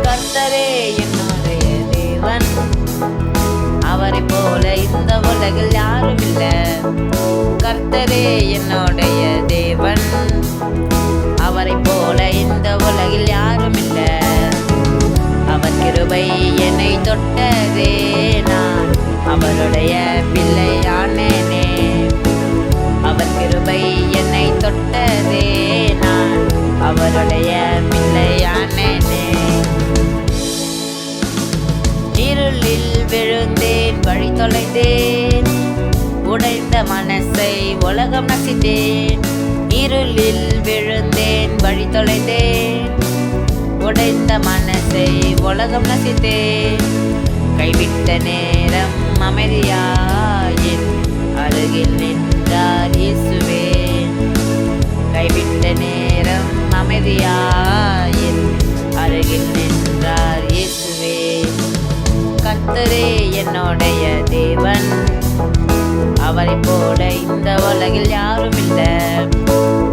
கர்த்தரே என்னுடைய தேவன், அவரை போல இந்த உலகில் யாரும் இல்ல. கர்த்தரே என்னுடைய தேவன், அவரை போல இந்த உலகில் யாரும் இல்ல. அவர் கிருபை என்னை தொட்டதே, நான் அவருடைய பிள்ளையானேனே. அவர் கிருபை என்னை தொட்டதே, நான் அவருடைய பிள்ளையானேனே. இருளில் விழுந்தேன், வழி தொலைந்தேன், உடைந்த மனசை உலகம் நசித்தேன். இருளில் விழுந்தேன், வழி தொலைந்தேன், உடைந்த மனசை உலகம் நசித்தேன். கைவிட்ட நேரம் அமைதியாயின் அருகில் நின்றார் இயேசுவே. கைவிட்ட நேரம் அமைதியாயின் அருகில் நின்றார் இயேசுவே. கர்த்தரே என்னுடைய தேவன், அவரை போல இந்த உலகில் யாரும் இல்ல.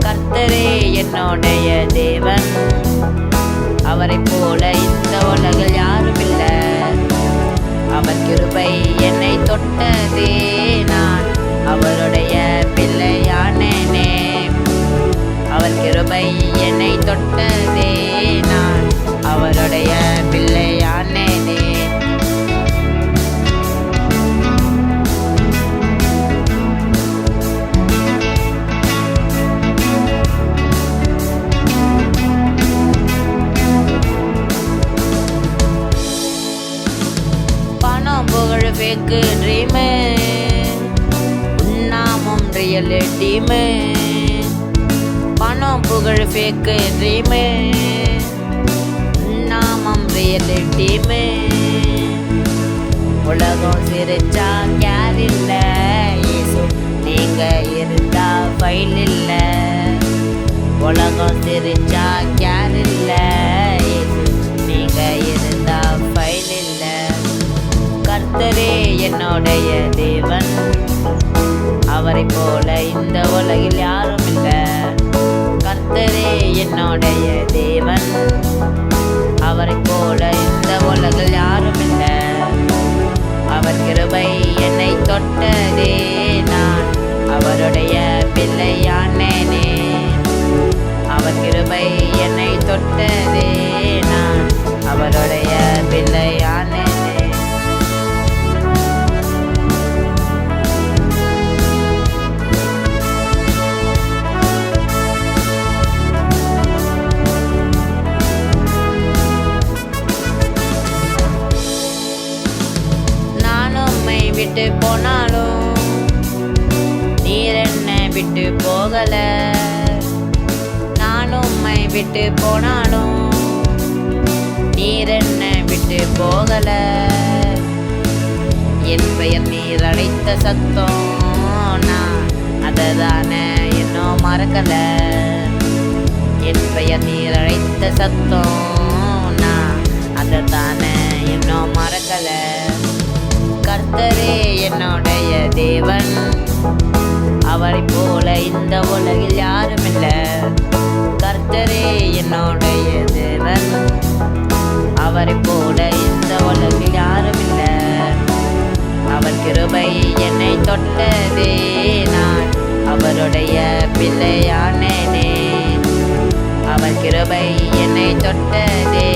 கர்த்தரே என்னுடைய தேவன், அவரை போல இந்த உலகில் யாரும் இல்ல. அவர் கிருபை என்னை தொட்டதே, நான் அவருடைய பிள்ளையானேனே. அவர் கிருபை என்னை தொட்டதே, நான் அவருடைய பிள்ளையானேனே. புகழ் ஃபேக்கு ட்ரீமு, உன்னாமம் ரியல் டீமு. பணம் புகழ் ஃபேக்கு ட்ரீமு, உன்னாமம் ரியல் டீமு. உலகம் சிரிச்சா கேர் இல்ல, இயேசு நீங்க இருந்தா ஃபைல் இல்ல. உலகம் சிரிச்சா கேர் இல்ல, இயேசு நீங்க இருந்தா ஃபைல் இல்ல. கர்த்தரே என்னுடைய தேவன், அவரை போல இந்த உலகில் யாரும் இல்ல. கர்த்தரே என்னுடைய தேவன், அவரை போல இந்த உலகில் யாரும் இல்ல. அவர் கிருபை என்னை தொட்டதே, நான் அவருடைய பிள்ளையானேனே. அவர் கிருபை என்னை தொட்டதே, நான் அவருடைய பிள்ளையானேனே. விட்டு போனாலும் நீர் என்னை விட்டு போகல. நான் உம்மை விட்டு போனாலும் நீர் என்னை விட்டு போகல. என் பெயர் நீர் அழைத்த சத்தம், நான் அததானே இன்னும் மறக்கல. என் பெயர் நீர் அழைத்த சத்தம், நான் அததானே இன்னும் மறக்கல. கர்த்தரே என்னுடைய தேவன், அவரை போல இந்த உலகில் யாரும் இல்ல. கர்த்தரே என்னுடைய தேவன், அவரை போல இந்த உலகில் யாரும் இல்ல. அவர் கிருபை என்னை தொட்டதே, நான் அவருடைய பிள்ளையானேனே. அவர் கிருபை என்னை தொட்டதே,